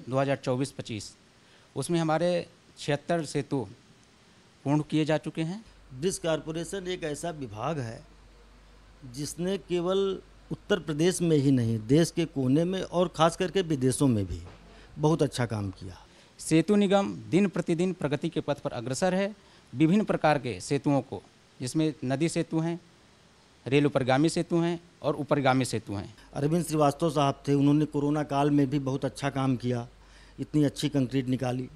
2024-25, उसमें हमारे 76 सेतु पूर्ण किए जा चुके हैं। ब्रिज कॉरपोरेशन एक ऐसा विभाग है जिसने केवल उत्तर प्रदेश में ही नहीं, देश के कोने में और ख़ास करके विदेशों में भी बहुत अच्छा काम किया। सेतु निगम दिन प्रतिदिन प्रगति के पथ पर अग्रसर है। विभिन्न प्रकार के सेतुओं को, जिसमें नदी सेतु हैं, रेल उपरगामी सेतु हैं और उपरगामी सेतु हैं। अरविंद श्रीवास्तव साहब थे, उन्होंने कोरोना काल में भी बहुत अच्छा काम किया, इतनी अच्छी कंक्रीट निकाली।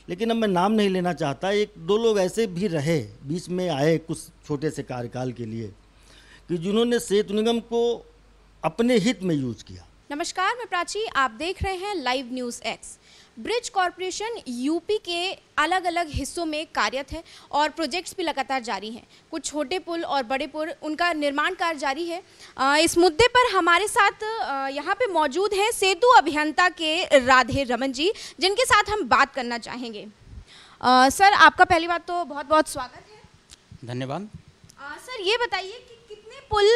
लेकिन अब मैं नाम नहीं लेना चाहता, एक दो लोग ऐसे भी रहे बीच में आए कुछ छोटे से कार्यकाल के लिए कि जिन्होंने सेतु निगम को अपने हित में यूज किया। नमस्कार, मैं प्राची, आप देख रहे हैं live news x. Bridge corporation UP के अलग अलग हिस्सों में कार्यरत है और प्रोजेक्ट्स भी लगातार जारी हैं। कुछ छोटे पुल और बड़े पुल, उनका निर्माण कार्य जारी है। इस मुद्दे पर हमारे साथ यहाँ पे मौजूद हैं सेतु अभियंता के राधे रमन जी, जिनके साथ हम बात करना चाहेंगे। सर, आपका पहली बात तो बहुत बहुत स्वागत है। धन्यवाद। सर, ये बताइए कि कितने पुल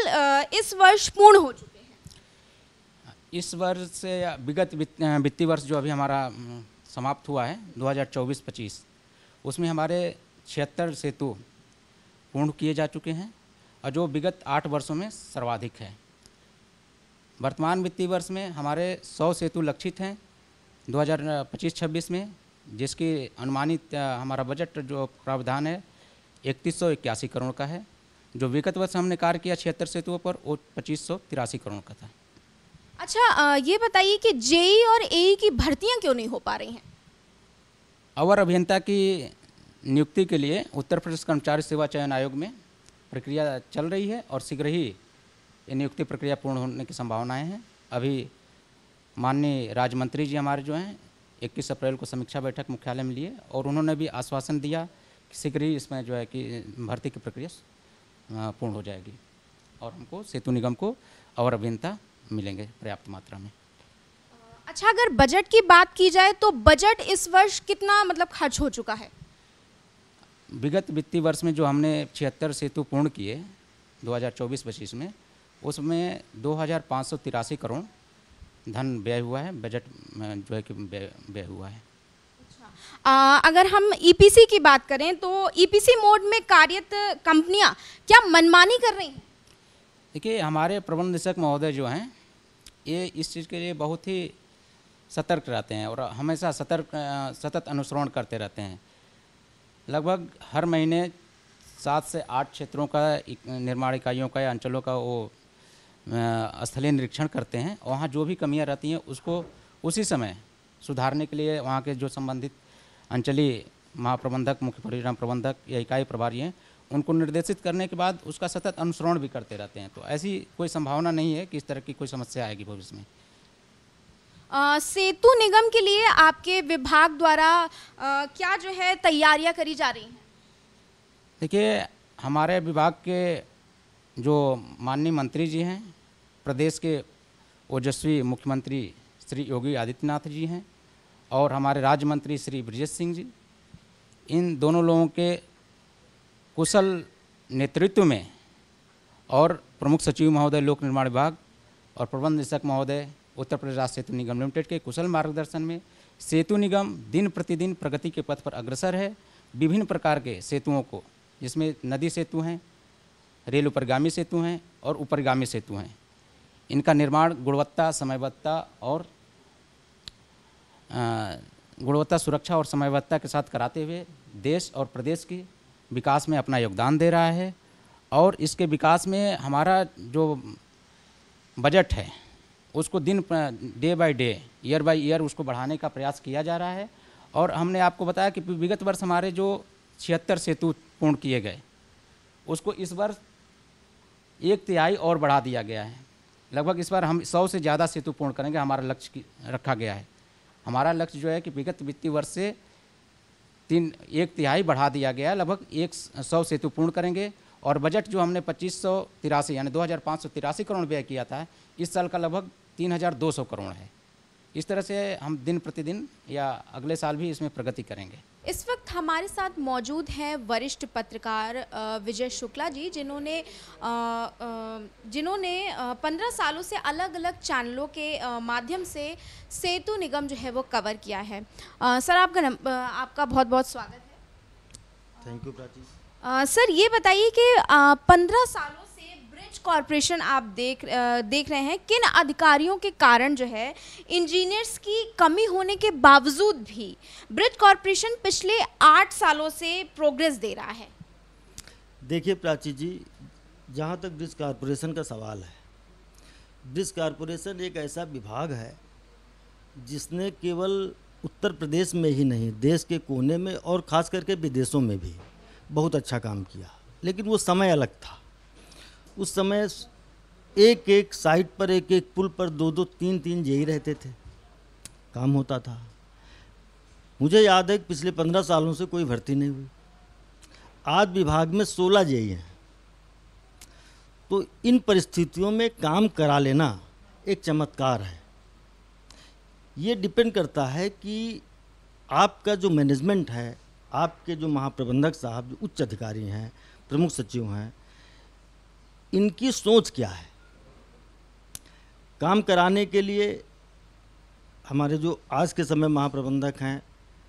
इस वर्ष पूर्ण हो चुके हैं? इस वर्ष से विगत वित्तीय वर्ष जो अभी हमारा समाप्त हुआ है 2024-25, उसमें हमारे 76 सेतु पूर्ण किए जा चुके हैं और जो विगत 8 वर्षों में सर्वाधिक है। वर्तमान वित्तीय वर्ष में हमारे 100 सेतु लक्षित हैं 2025-26 में, जिसकी अनुमानित हमारा बजट जो प्रावधान है 3181 करोड़ का है। जो विगत वर्ष हमने कार्य किया 76 सेतुओं पर, वो 2583 करोड़ का था। अच्छा, ये बताइए कि जेई और एई की भर्तियां क्यों नहीं हो पा रही हैं? अवर अभियंता की नियुक्ति के लिए उत्तर प्रदेश कर्मचारी सेवा चयन आयोग में प्रक्रिया चल रही है और शीघ्र ही ये नियुक्ति प्रक्रिया पूर्ण होने की संभावनाएं हैं। अभी माननीय राज्य मंत्री जी हमारे जो हैं 21 अप्रैल को समीक्षा बैठक मुख्यालय में लिए और उन्होंने भी आश्वासन दिया कि शीघ्र ही इसमें जो है कि भर्ती की प्रक्रिया पूर्ण हो जाएगी और हमको सेतु निगम को अवर अभियंता मिलेंगे पर्याप्त मात्रा में। अच्छा, अगर बजट की बात की जाए तो बजट इस वर्ष कितना खर्च हो चुका है? विगत वित्तीय वर्ष में जो हमने 76 सेतु पूर्ण किए 2024-25 में, उसमें 2583 करोड़ धन व्यय हुआ है, बजट में जो है कि व्यय हुआ है। अगर हम ईपीसी की बात करें तो ईपीसी मोड में कार्यरत कंपनियां क्या मनमानी कर रही हैं? देखिए, हमारे प्रबंध निदेशक महोदय जो हैं ये इस चीज़ के लिए बहुत ही सतर्क रहते हैं और हमेशा सतत अनुसरण करते रहते हैं। लगभग हर महीने 7 से 8 क्षेत्रों का निर्माण इकाइयों का या अंचलों का वो स्थलीय निरीक्षण करते हैं। वहाँ जो भी कमियाँ रहती हैं उसको उसी समय सुधारने के लिए वहाँ के जो संबंधित अंचलीय महाप्रबंधक, मुख्य परियोजना प्रबंधक या इकाई प्रभारी हैं, उनको निर्देशित करने के बाद उसका सतत अनुसरण भी करते रहते हैं। तो ऐसी कोई संभावना नहीं है कि इस तरह की कोई समस्या आएगी भविष्य में। सेतु निगम के लिए आपके विभाग द्वारा क्या जो है तैयारियां करी जा रही हैं? देखिए, हमारे विभाग के जो माननीय मंत्री जी हैं, प्रदेश के ओजस्वी मुख्यमंत्री श्री योगी आदित्यनाथ जी हैं और हमारे राज्य मंत्री श्री ब्रजेश सिंह जी, इन दोनों लोगों के कुशल नेतृत्व में और प्रमुख सचिव महोदय लोक निर्माण विभाग और प्रबंध निदेशक महोदय उत्तर प्रदेश राज्य सेतु निगम लिमिटेड के कुशल मार्गदर्शन में सेतु निगम दिन प्रतिदिन प्रगति के पथ पर अग्रसर है। विभिन्न प्रकार के सेतुओं को, जिसमें नदी सेतु हैं, रेल उपरगामी सेतु हैं और उपरगामी सेतु हैं, इनका निर्माण गुणवत्ता, समयबद्धता और गुणवत्ता, सुरक्षा और समयबद्धता के साथ कराते हुए देश और प्रदेश की विकास में अपना योगदान दे रहा है। और इसके विकास में हमारा जो बजट है उसको day by day, year by year उसको बढ़ाने का प्रयास किया जा रहा है। और हमने आपको बताया कि विगत वर्ष हमारे जो 76 सेतु पूर्ण किए गए, उसको इस वर्ष 1/3 और बढ़ा दिया गया है। लगभग इस बार हम 100 से ज़्यादा सेतु पूर्ण करेंगे, हमारा लक्ष्य रखा गया है। हमारा लक्ष्य जो है कि विगत वित्तीय वर्ष से 1/3 बढ़ा दिया गया है, लगभग 100 सेतु पूर्ण करेंगे। और बजट जो हमने 2583 यानी 2583 करोड़ व्यय किया था, इस साल का लगभग 3200 करोड़ है। इस तरह से हम दिन प्रतिदिन या अगले साल भी इसमें प्रगति करेंगे। इस वक्त हमारे साथ मौजूद हैं वरिष्ठ पत्रकार विजय शुक्ला जी, जिन्होंने 15 सालों से अलग अलग चैनलों के माध्यम से सेतु निगम जो है वो कवर किया है। सर, आपका बहुत बहुत स्वागत है। Thank you Prachi. सर, ये बताइए कि 15 सालों से ब्रिज कॉरपोरेशन आप देख रहे हैं, किन अधिकारियों के कारण जो है इंजीनियर्स की कमी होने के बावजूद भी ब्रिज कॉरपोरेशन पिछले 8 सालों से प्रोग्रेस दे रहा है? देखिए प्राची जी, जहाँ तक ब्रिज कॉरपोरेशन का सवाल है, ब्रिज कॉरपोरेशन एक ऐसा विभाग है जिसने केवल उत्तर प्रदेश में ही नहीं, देश के कोने में और ख़ास करके विदेशों में भी बहुत अच्छा काम किया। लेकिन वो समय अलग था। उस समय एक एक साइट पर, एक एक पुल पर 2-2, 3-3 जेई रहते थे, काम होता था। मुझे याद है कि पिछले 15 सालों से कोई भर्ती नहीं हुई। आज विभाग में 16 जेई हैं। तो इन परिस्थितियों में काम करा लेना एक चमत्कार है। ये डिपेंड करता है कि आपका जो मैनेजमेंट है, आपके जो महाप्रबंधक साहब, जो उच्च अधिकारी हैं, प्रमुख सचिव हैं, इनकी सोच क्या है। काम कराने के लिए हमारे जो आज के समय महाप्रबंधक हैं,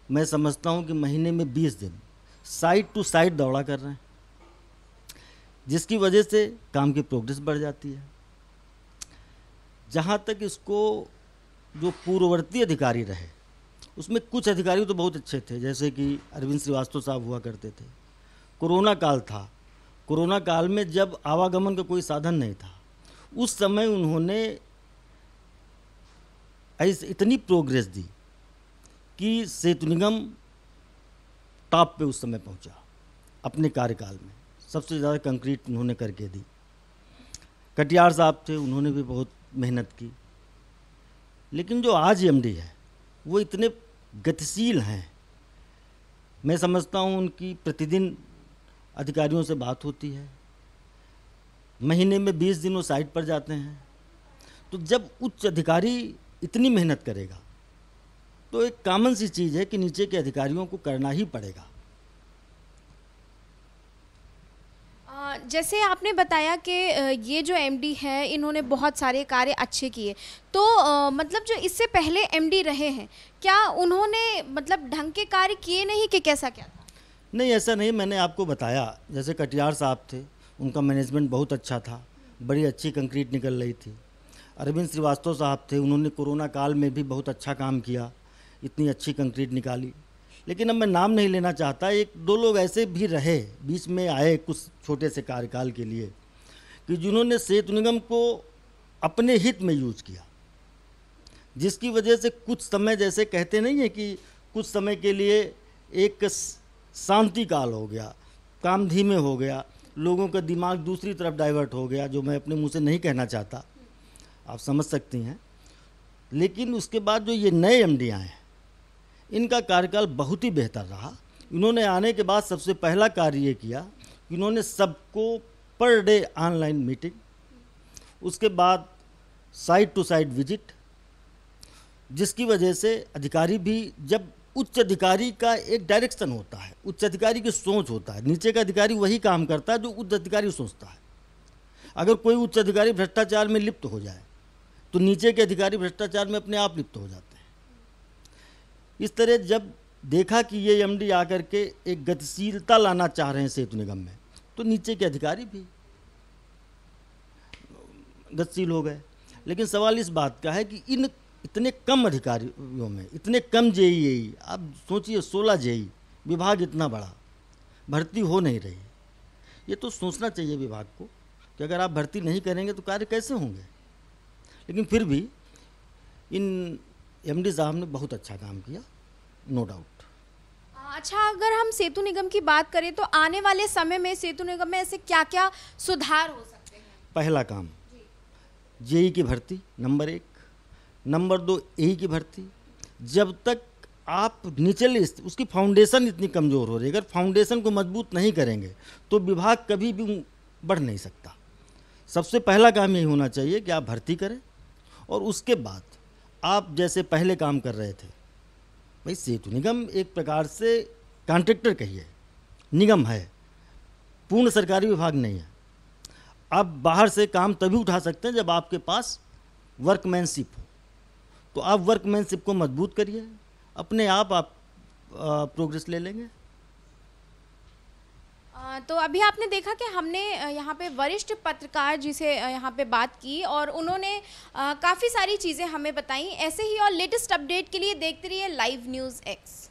मैं समझता हूं कि महीने में 20 दिन साइट टू साइट दौड़ा कर रहे हैं, जिसकी वजह से काम की प्रोग्रेस बढ़ जाती है। जहां तक इसको जो पूर्ववर्ती अधिकारी रहे, उसमें कुछ अधिकारी तो बहुत अच्छे थे, जैसे कि अरविंद श्रीवास्तव साहब हुआ करते थे। कोरोना काल था, कोरोना काल में जब आवागमन का कोई साधन नहीं था, उस समय उन्होंने ऐसे इतनी प्रोग्रेस दी कि सेतु निगम टॉप पे उस समय पहुंचा। अपने कार्यकाल में सबसे ज़्यादा कंक्रीट उन्होंने करके दी। कटियार साहब थे, उन्होंने भी बहुत मेहनत की। लेकिन जो आज एमडी है वो इतने गतिशील हैं। मैं समझता हूँ उनकी प्रतिदिन अधिकारियों से बात होती है, महीने में 20 दिन वो साइट पर जाते हैं। तो जब उच्च अधिकारी इतनी मेहनत करेगा तो एक कॉमन सी चीज़ है कि नीचे के अधिकारियों को करना ही पड़ेगा। जैसे आपने बताया कि ये जो एमडी है, इन्होंने बहुत सारे कार्य अच्छे किए, तो मतलब जो इससे पहले एमडी रहे हैं, क्या उन्होंने मतलब ढंग के कार्य किए नहीं कि कैसा क्या था? नहीं, ऐसा नहीं। मैंने आपको बताया, जैसे कटियार साहब थे, उनका मैनेजमेंट बहुत अच्छा था, बड़ी अच्छी कंक्रीट निकल रही थी। अरविंद श्रीवास्तव साहब थे, उन्होंने कोरोना काल में भी बहुत अच्छा काम किया, इतनी अच्छी कंक्रीट निकाली। लेकिन अब मैं नाम नहीं लेना चाहता, 1-2 लोग ऐसे भी रहे, बीच में आए कुछ छोटे से कार्यकाल के लिए, कि जिन्होंने सेतु निगम को अपने हित में यूज किया, जिसकी वजह से कुछ समय, जैसे कहते नहीं है कि कुछ समय के लिए एक शांति काल हो गया, काम धीमे हो गया, लोगों का दिमाग दूसरी तरफ डाइवर्ट हो गया, जो मैं अपने मुंह से नहीं कहना चाहता, आप समझ सकती हैं। लेकिन उसके बाद जो ये नए एमडी आए हैं, इनका कार्यकाल बहुत ही बेहतर रहा। इन्होंने आने के बाद सबसे पहला कार्य ये किया कि इन्होंने सबको पर डे ऑनलाइन मीटिंग, उसके बाद साइट टू साइट विजिट, जिसकी वजह से अधिकारी भी, जब उच्च अधिकारी का एक डायरेक्शन होता है, उच्च अधिकारी की सोच होता है, नीचे का अधिकारी वही काम करता है जो उच्च अधिकारी सोचता है। अगर कोई उच्च अधिकारी भ्रष्टाचार में लिप्त हो जाए तो नीचे के अधिकारी भ्रष्टाचार में अपने आप लिप्त हो जाते हैं। इस तरह जब देखा कि ये एमडी आकर के एक गतिशीलता लाना चाह रहे हैं सेतु निगम में, तो नीचे के अधिकारी भी गतिशील हो गए। लेकिन सवाल इस बात का है कि इन इतने कम अधिकारियों में इतने कम जेई, आप सोचिए 16 जेई, विभाग इतना बड़ा, भर्ती हो नहीं रही। ये तो सोचना चाहिए विभाग को कि अगर आप भर्ती नहीं करेंगे तो कार्य कैसे होंगे। लेकिन फिर भी इन एमडी साहब ने बहुत अच्छा काम किया, नो डाउट। अच्छा, अगर हम सेतु निगम की बात करें तो आने वाले समय में सेतु निगम में ऐसे क्या क्या सुधार हो सकते हैं? पहला काम जेई की भर्ती, नंबर 1। नंबर 2 एई की भर्ती। जब तक आप निचले उसकी फाउंडेशन इतनी कमज़ोर हो रही है, अगर फाउंडेशन को मजबूत नहीं करेंगे तो विभाग कभी भी बढ़ नहीं सकता। सबसे पहला काम यही होना चाहिए कि आप भर्ती करें, और उसके बाद आप जैसे पहले काम कर रहे थे, भाई सेतु निगम एक प्रकार से कॉन्ट्रैक्टर कहिए, निगम है, पूर्ण सरकारी विभाग नहीं है। आप बाहर से काम तभी उठा सकते हैं जब आपके पास वर्कमैनशिप हो। तो आप वर्कमैनशिप को मजबूत करिए, अपने आप प्रोग्रेस ले लेंगे। तो अभी आपने देखा कि हमने यहाँ पे वरिष्ठ पत्रकार जी से यहाँ पे बात की और उन्होंने काफ़ी सारी चीज़ें हमें बताई। ऐसे ही और लेटेस्ट अपडेट के लिए देखते रहिए लाइव न्यूज़ एक्स।